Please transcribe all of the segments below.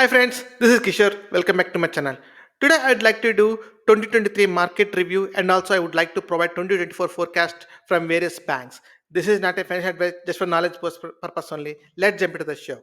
Hi friends, this is Kishore. Welcome back to my channel. Today I'd like to do 2023 market review and also I would like to provide 2024 forecast from various banks. This is not a financial advice, just for knowledge purpose only. Let's jump into the show.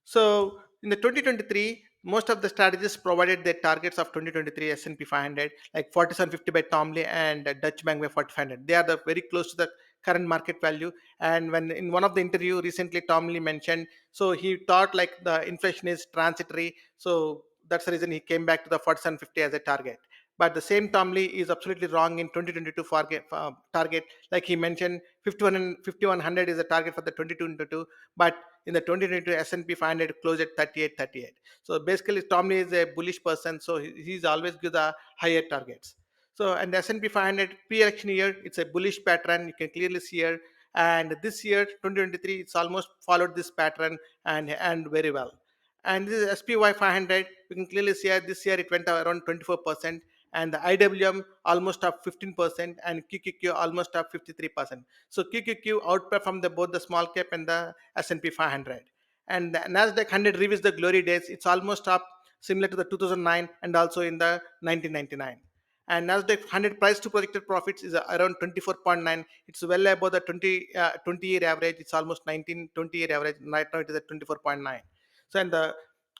So in the 2023, most of the strategists provided their targets of 2023 S&P 500 like 4750 by Tomley and Dutch Bank by 4500. They are the very close to the current market value. And when in one of the interview recently, Tomley mentioned, so he thought like the inflation is transitory. So that's the reason he came back to the 4750 as a target. But the same Tomley is absolutely wrong in 2022 target. Like he mentioned, 5100 is a target for the 2022, but in the 2022 S&P 500 closed at 3838. So basically Tomley is a bullish person, so he's always give the higher targets. So and the S&P 500 pre-election year, it's a bullish pattern, you can clearly see here. And this year 2023, it's almost followed this pattern and very well. And this is SPY 500, you can clearly see here, this year it went around 24%, and the IWM almost up 15%, and QQQ almost up 53%. So QQQ outperformed both the small cap and the S&P 500. And the Nasdaq 100 reviews the glory days. It's almost up similar to the 2009 and also in the 1999. And Nasdaq 100 price to projected profits is around 24.9. It's well above the 20-year average. It's almost 19-20-year average. Right now it is at 24.9. So and the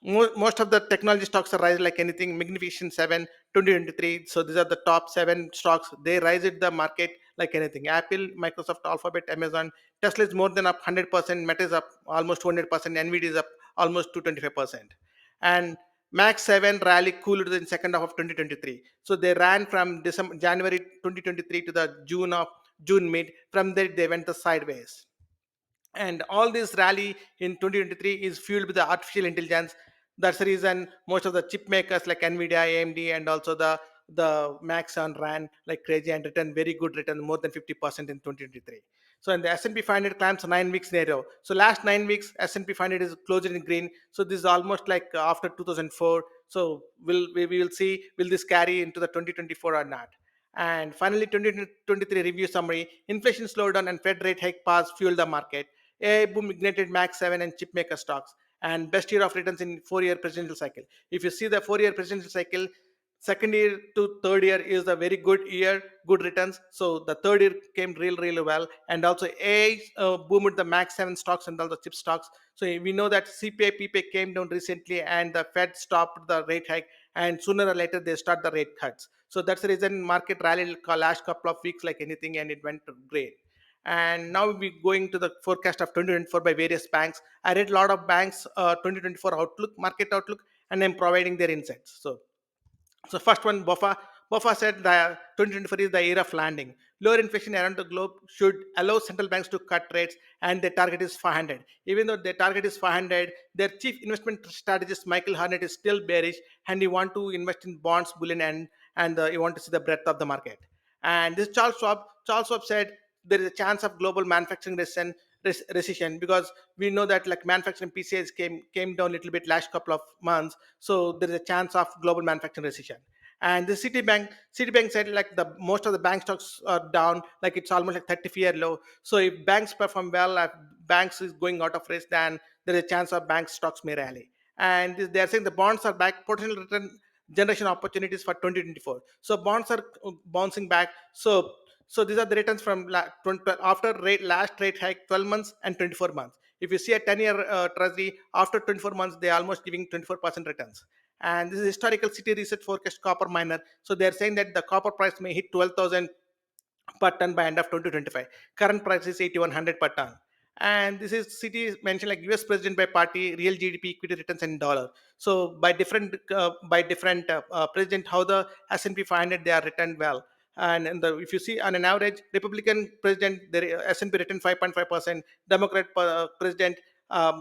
most of the technology stocks are rising like anything. Magnificent 7 2023. So these are the top 7 stocks. They rise at the market like anything. Apple, Microsoft, Alphabet, Amazon. Tesla is more than up 100%. Meta is up almost 200%. Nvidia is up almost 225%. And Max 7 rally cooled in second half of 2023. So they ran from January 2023 to the June mid. From there they went the sideways. And all this rally in 2023 is fueled with the artificial intelligence. That's the reason most of the chip makers like Nvidia, AMD, and also the Maxon ran like crazy and returned very good return, more than 50% in 2023. So in the S&P 500 climbs 9 weeks in a row. So last 9 weeks S&P 500 is closed in green. So this is almost like after 2004. So we will see will this carry into the 2024 or not. And finally, 2023 review summary: inflation slowdown and Fed rate hike pause fueled the market. AI boom ignited Max 7 and chipmaker stocks, and best year of returns in 4 year presidential cycle. If you see the 4 year presidential cycle, second year to third year is a very good year, good returns. So the third year came really well, and also AI boomed the Max 7 stocks and all the chip stocks. So we know that CPI PPI came down recently, and the Fed stopped the rate hike, and sooner or later they start the rate cuts. So that's the reason market rallied last couple of weeks like anything, and it went great. And now we're going to the forecast of 2024 by various banks. I read a lot of banks 2024 outlook, market outlook, and I'm providing their insights. So first one, BOFA said the 2024 is the year of landing. Lower inflation around the globe should allow central banks to cut rates, and their target is 500. Even though their target is 500, their chief investment strategist Michael Harnett is still bearish, and he want to invest in bonds, bullion, and he want to see the breadth of the market. And this Charles Schwab said there is a chance of global manufacturing recession, because we know that like manufacturing PCs came down a little bit last couple of months. So there is a chance of global manufacturing recession. And the Citibank said like the most of the bank stocks are down, like it's almost like 30-year low. So if banks perform well, if banks is going out of risk, then there is a chance of bank stocks may rally. And they are saying the bonds are back, potential return generation opportunities for 2024. So bonds are bouncing back. So these are the returns from after last rate hike, 12 months and 24 months. If you see a 10-year treasury after 24 months, they are almost giving 24% returns. And this is historical city research forecast copper miner. So they're saying that the copper price may hit 12,000 per ton by end of 2025. Current price is 8,100 per ton. And this is city mentioned like US president by party, real GDP, equity returns in dollar. So by different president, how the S&P 500 they are returned well. And if you see on an average, Republican president, the S&P returned 5.5%, Democrat president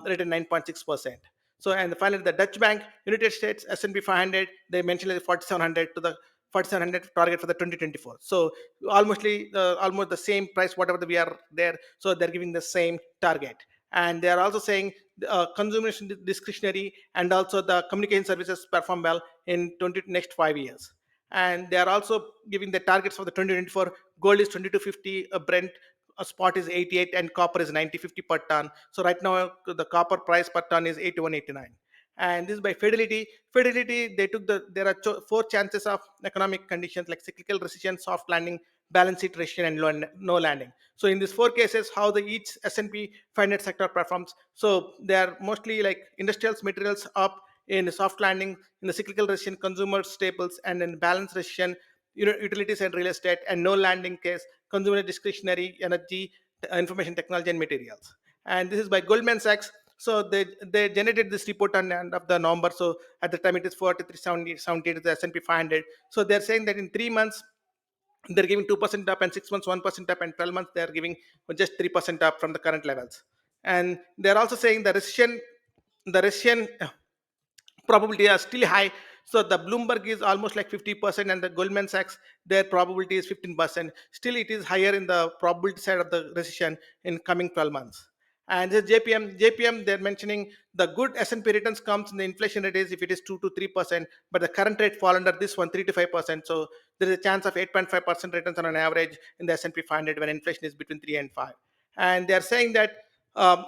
returned 9.6%. So and finally, the Dutch Bank, United States S&P 500, they mentioned like 4,700 to the 4,700 target for the 2024. So almost the same price whatever we are there. So they're giving the same target, and they are also saying consumer discretionary and also the communication services perform well in next 5 years. And they are also giving the targets for the 2024. Gold is 2250, Brent spot is 88, and copper is 9050 per ton. So right now the copper price per ton is 8189. And this is by Fidelity. Fidelity, they took there are four chances of economic conditions like cyclical recession, soft landing, balance sheet recession, and no landing. So in these four cases, how the each S&P 500 sector performs. So they are mostly like industrials, materials up, in soft landing, in the cyclical recession, consumer staples, and in balance recession, utilities and real estate, and no landing case, consumer discretionary, energy, information technology, and materials. And this is by Goldman Sachs. So they generated this report on the end of the November. So at the time it is 43.78 is the S&P 500. So they're saying that in 3 months they're giving 2% up, and 6 months 1% up, and 12 months they're giving just 3% up from the current levels. And they're also saying the recession probability are still high. So the Bloomberg is almost like 50%, and the Goldman Sachs, their probability is 15%. Still, it is higher in the probability side of the recession in coming 12 months. And the JPM, they're mentioning the good S&P returns comes in the inflation rate is if it is 2 to 3%, but the current rate fall under this one 3 to 5%. So there is a chance of 8.5% returns on an average in the S&P 500 when inflation is between 3 and 5. And they are saying that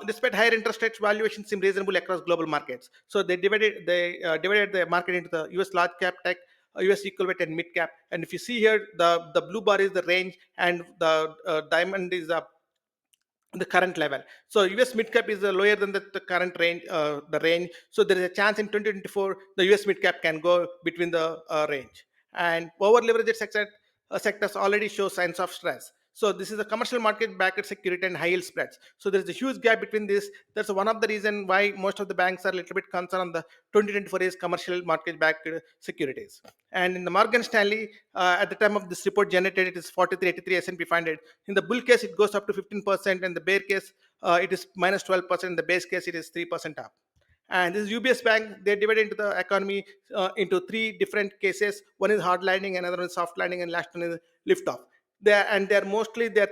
despite higher interest rates, valuations seem reasonable across global markets. So they divided the market into the U.S. large cap tech, U.S. equivalent, and mid cap. And if you see here, the blue bar is the range, and the diamond is the current level. So US mid cap is lower than the current range, the range. So there is a chance in 2024 the US mid cap can go between the range. And over leveraged sectors already show signs of stress. So this is a commercial market backed security and high yield spreads. So there is a huge gap between this. That's one of the reason why most of the banks are a little bit concerned on the 2024 is commercial market backed securities. And in the Morgan Stanley, at the time of this report generated, it is 4383 S&P 500. In the bull case, it goes up to 15%. In the bear case, it is minus 12%. In the base case, it is 3% up. And this is UBS Bank. They divide into the economy into three different cases. One is hard landing, another one is soft landing, and last one is lift off. They're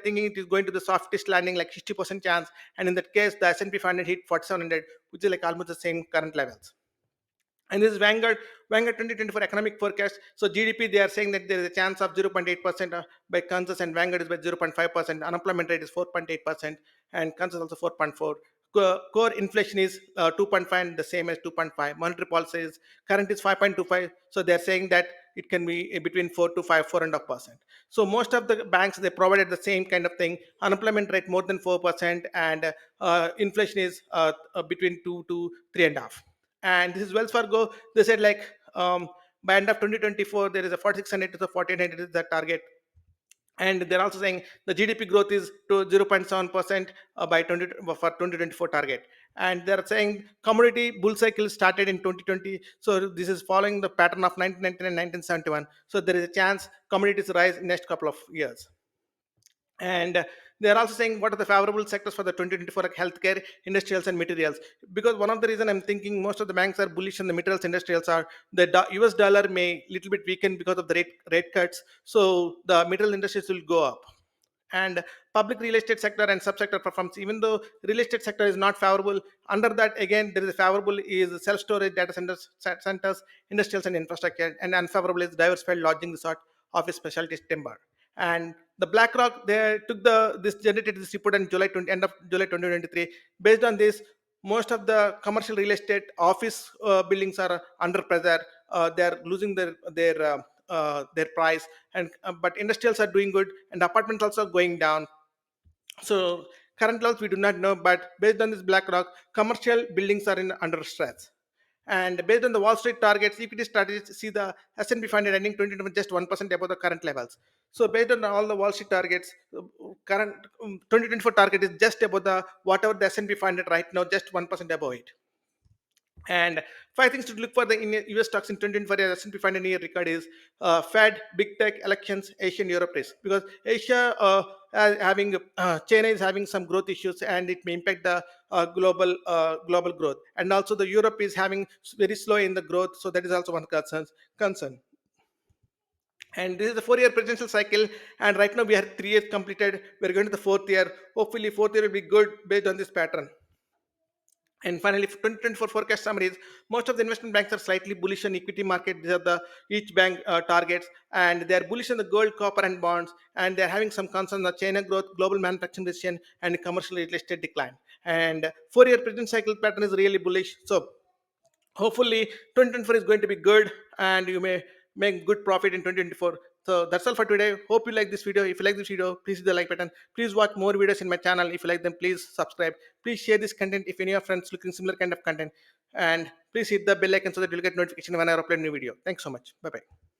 thinking it is going to the softest landing, like 60% chance. And in that case, the S&P 500 hit 4700, which is like almost the same current levels. And this is Vanguard 2024 economic forecast. So GDP, they are saying that there is a chance of 0.8% by consensus, and Vanguard is by 0.5%. Unemployment rate is 4.8%, and consensus also 4.4. Core inflation is 2.5, and the same as 2.5. Monetary policy is current is 5.25. So they are saying that it can be between 4 to 5, 4.5%. So most of the banks, they provided the same kind of thing. Unemployment rate more than 4%, and inflation is between 2 to 3.5. And this is Wells Fargo. They said like by end of 2024 there is a 4600 to the 1400 is the target. And they're also saying the GDP growth is to 0.7% by 20 for 2024 target. And they're saying commodity bull cycle started in 2020. So this is following the pattern of 1999 and 1971. So there is a chance commodities rise in next couple of years. And they're also saying what are the favorable sectors for the 2024, like healthcare, industrials, and materials. Because one of the reason I'm thinking most of the banks are bullish on the materials, industrials are the US dollar may little bit weaken because of the rate cuts. So the material industries will go up. And public real estate sector and subsector performs, even though real estate sector is not favorable. Under that again there is a favorable is self storage, data centers, industrials, and infrastructure. And unfavorable is diversified lodging, resort, office, specialties, timber. And the BlackRock, they took this generated this report in end of July 2023. Based on this, most of the commercial real estate office buildings are under pressure. They are losing their price. And but industrials are doing good, and apartments also going down. So current levels we do not know, but based on this BlackRock, commercial buildings are in under stress. And based on the Wall Street targets, equity strategies see the S&P 500 ending 2020 just 1% above the current levels. So based on all the Wall Street targets, current 2024 target is just above the whatever the S&P 500 right now, just 1% above it. And five things to look for the US stocks in 2024 as S&P 500 year record is Fed, big tech, elections, Asian, Europe risk. Because Asia having China is having some growth issues, and it may impact the global growth. And also the Europe is having very slow in the growth, so that is also one concern. And this is the 4 year presidential cycle, and right now we have 3 years completed. We're going to the fourth year. Hopefully, fourth year will be good based on this pattern. And finally, for 2024 forecast summaries, most of the investment banks are slightly bullish on equity market. These are the each bank targets, and they are bullish on the gold, copper, and bonds. And they are having some concerns on China growth, global manufacturing recession, and commercial real estate decline. And 4-year present cycle pattern is really bullish. So hopefully 2024 is going to be good, and you may make good profit in 2024. So that's all for today. Hope you like this video. If you like this video, please hit the like button. Please watch more videos in my channel. If you like them, please subscribe. Please share this content if any of your friends looking similar kind of content, and please hit the bell icon so that you'll get notification when I upload new video. Thanks so much. Bye bye.